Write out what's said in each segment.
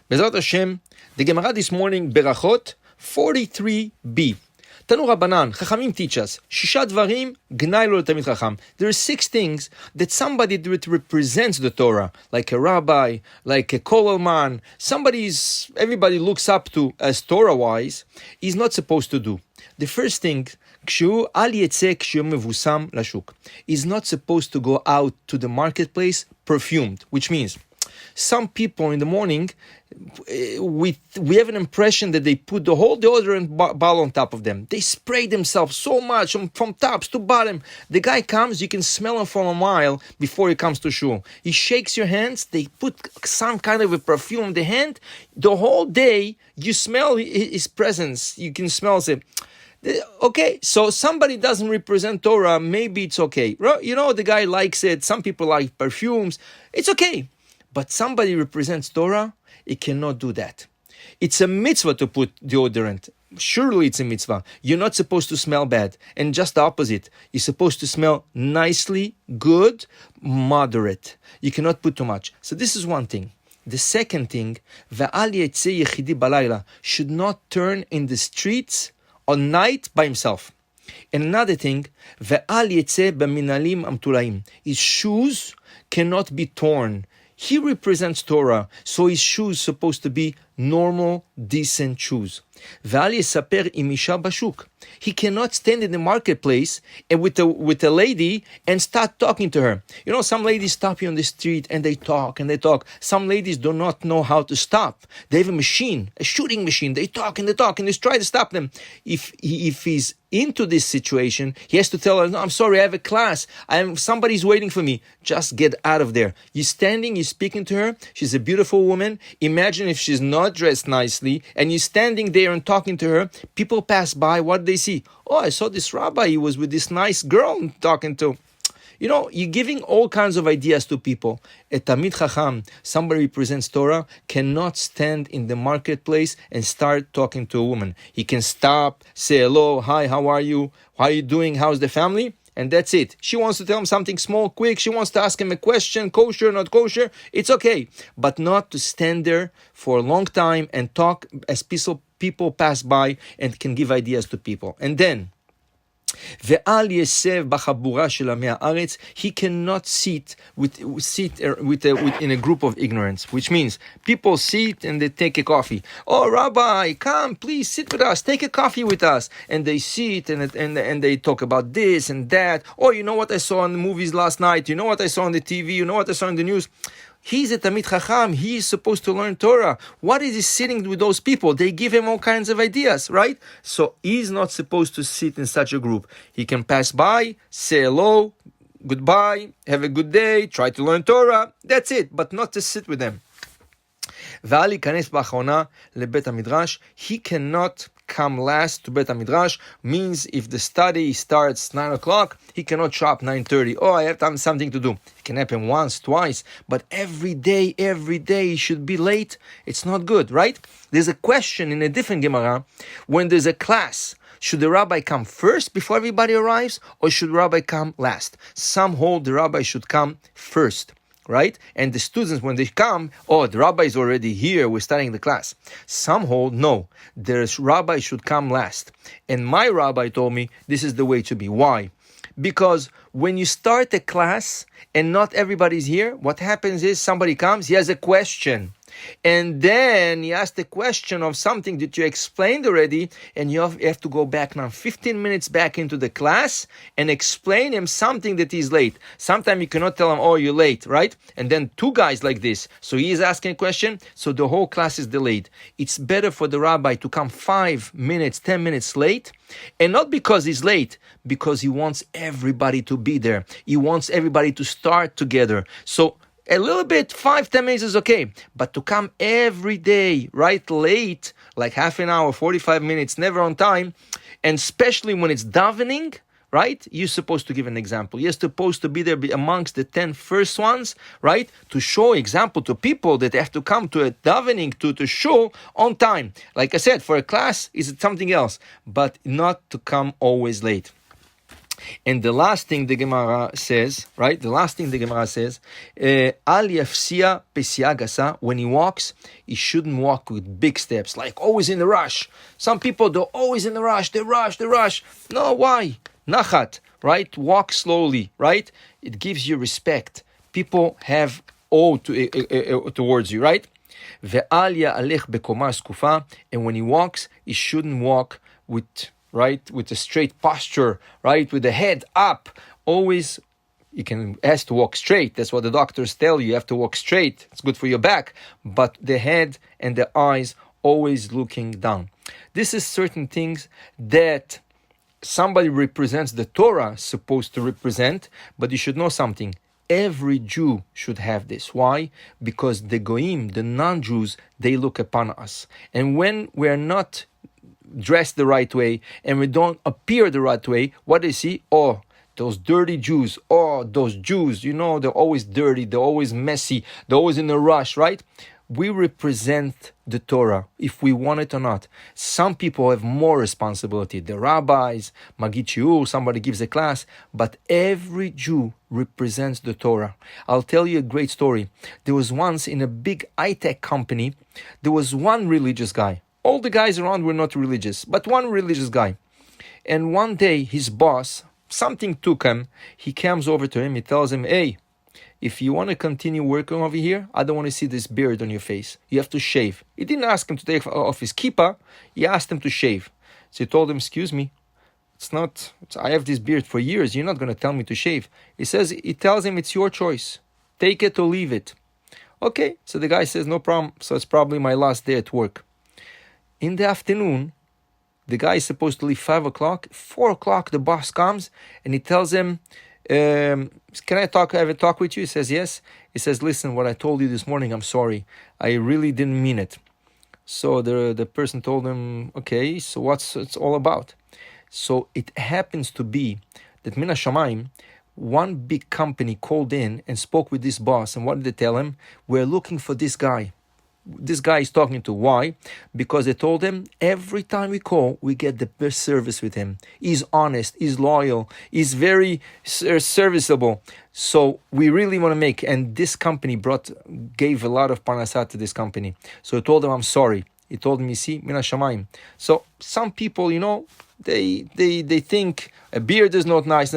Bezrat Hashem, the Gemara this morning, Berakhot 43b. Tanu Rabbanan, Chachamim teach us, Shisha Dvarim, Gnai lo Tamid Chacham. There are 6 things that somebody that represents the Torah, like a rabbi, like a kolel man, everybody looks up to as Torah-wise, is not supposed to do. The first thing, כשהוא אל יצא כשהוא מבוסם לשוק. Is not supposed to go out to the marketplace perfumed, which means some people in the morning, we have an impression that they put the whole deodorant bottle on top of them. They spray themselves so much from tops to bottom. The guy comes, you can smell him for a mile before he comes to shul. He shakes your hands, they put some kind of a perfume on the hand. The whole day, you smell his presence. You can smell it. Okay, so somebody doesn't represent Torah, maybe it's okay. You know, the guy likes it. Some people like perfumes. It's okay. But somebody represents Torah, it cannot do that. It's a mitzvah to put deodorant. Surely it's a mitzvah. You're not supposed to smell bad. And just the opposite. You're supposed to smell nicely, good, moderate. You cannot put too much. So this is one thing. The second thing, ve'al yetzeh yechidi balayla, should not turn in the streets on night by himself. And another thing, ve'al yetzeh b'minalim amtulaim, his shoes cannot be torn. He represents Torah, so his shoes supposed to be normal, decent shoes. Ve'al yesaper im isha bashuk. He cannot stand in the marketplace and with a lady and start talking to her. You know, some ladies stop you on the street and they talk and they talk. Some ladies do not know how to stop. They have a shooting machine. They talk and they talk and they try to stop them. If he's into this situation, he has to tell her, no, I'm sorry, I have a class. Somebody's waiting for me. Just get out of there. You're standing, you're speaking to her. She's a beautiful woman. Imagine if she's not dressed nicely and you're standing there and talking to her. People pass by. What do they see? Oh, I saw this rabbi. He was with this nice girl I'm talking to. You know, you're giving all kinds of ideas to people. A Tamid Chacham, somebody who represents Torah, cannot stand in the marketplace and start talking to a woman. He can stop, say hello, hi, how are you? How are you doing? How's the family? And that's it. She wants to tell him something small, quick. She wants to ask him a question, kosher, not kosher. It's okay. But not to stand there for a long time and talk as people pass by and can give ideas to people. And then, ve'al yesev b'chabura shel amei haaretz, he cannot sit in a group of ignorance, which means people sit and they take a coffee. Oh, Rabbi, come, please sit with us, take a coffee with us, and they sit and they talk about this and that. Oh, you know what I saw in the movies last night? You know what I saw on the TV? You know what I saw in the news? He's a Tamid Chacham. He is supposed to learn Torah. What is he sitting with those people? They give him all kinds of ideas, right? So he's not supposed to sit in such a group. He can pass by, say hello, goodbye, have a good day, try to learn Torah. That's it, but not to sit with them. ואל ייכנס באחרונה לבית המדרש. He cannot come last to Bet HaMidrash, means if the study starts 9 o'clock, he cannot show up 9:30. Oh, I have something to do. It can happen once, twice, but every day he should be late. It's not good, right? There's a question in a different Gemara, when there's a class, should the rabbi come first before everybody arrives, or should the rabbi come last? Some hold the rabbi should come first. Right? And the students, when they come, oh, the rabbi is already here, we're starting the class. Some hold, no, the rabbi should come last. And my rabbi told me this is the way to be. Why? Because when you start a class and not everybody's here, what happens is somebody comes, he has a question. And then he asked the question of something that you explained already, and you have to go back now 15 minutes back into the class and explain him something that he's late. Sometimes you cannot tell him, oh, you're late, right? And then 2 guys like this. So he is asking a question, so the whole class is delayed. It's better for the rabbi to come 5 minutes, 10 minutes late, and not because he's late, because he wants everybody to be there. He wants everybody to start together. So a little bit, 5-10 minutes is okay. But to come every day, right, late, like half an hour, 45 minutes, never on time, and especially when it's davening, right, you're supposed to give an example. You're supposed to be there amongst the 10 first ones, right, to show example to people that have to come to a davening, to show on time. Like I said, for a class, is it something else, but not to come always late. And the last thing the Gemara says, right? The last thing the Gemara says, Al yafsia pesia gasa. When he walks, he shouldn't walk with big steps, like always in a rush. Some people, they're always in a rush. They rush. No, why? Nachat, right? Walk slowly, right? It gives you respect. People have awe towards you, right? Ve'al ya'alech bekoma skufa. And when he walks, he shouldn't walk with a straight posture, right? With the head up. Always, has to walk straight. That's what the doctors tell you. You have to walk straight. It's good for your back. But the head and the eyes always looking down. This is certain things that somebody represents the Torah supposed to represent, but you should know something. Every Jew should have this. Why? Because the Goyim, the non-Jews, they look upon us. And when we are not dressed the right way and we don't appear the right way, what do they see? Oh, those dirty Jews. Oh, those Jews, they're always dirty, they're always messy, they're always in a rush, right? We represent the Torah, if we want it or not. Some people have more responsibility. The rabbis, Magid Shiur, somebody gives a class, but every Jew represents the Torah. I'll tell you a great story. There was once in a big high-tech company, there was one religious guy. All the guys around were not religious, but one religious guy. And one day, his boss, something took him. He comes over to him, he tells him, hey, if you want to continue working over here, I don't want to see this beard on your face. You have to shave. He didn't ask him to take off his kippah. He asked him to shave. So he told him, excuse me, I have this beard for years. You're not going to tell me to shave. He tells him, it's your choice. Take it or leave it. Okay. So the guy says, no problem. So it's probably my last day at work. In the afternoon, the guy is supposed to leave 5 o'clock. 4 o'clock, the boss comes and he tells him, can I have a talk with you? He says, yes. He says, listen, what I told you this morning, I'm sorry. I really didn't mean it. So the person told him, okay, so what's it's all about? So it happens to be that Min HaShamayim, one big company called in and spoke with this boss. And what did they tell him? We're looking for this guy. This guy is talking to. Why? Because they told him every time we call, we get the best service with him. He's honest, he's loyal, he's very serviceable. So we really want to make, and this company gave a lot of parnasah to this company. So he told him, I'm sorry. He told me, see, Min HaShamayim. So some people, they think a beard is not nice.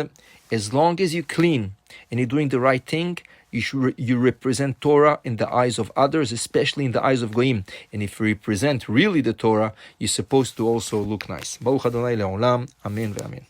As long as you're clean and you're doing the right thing, you represent Torah in the eyes of others, especially in the eyes of Goyim. And if you represent really the Torah, you're supposed to also look nice. Baruch Adonai Le'olam. Amen ve'amen.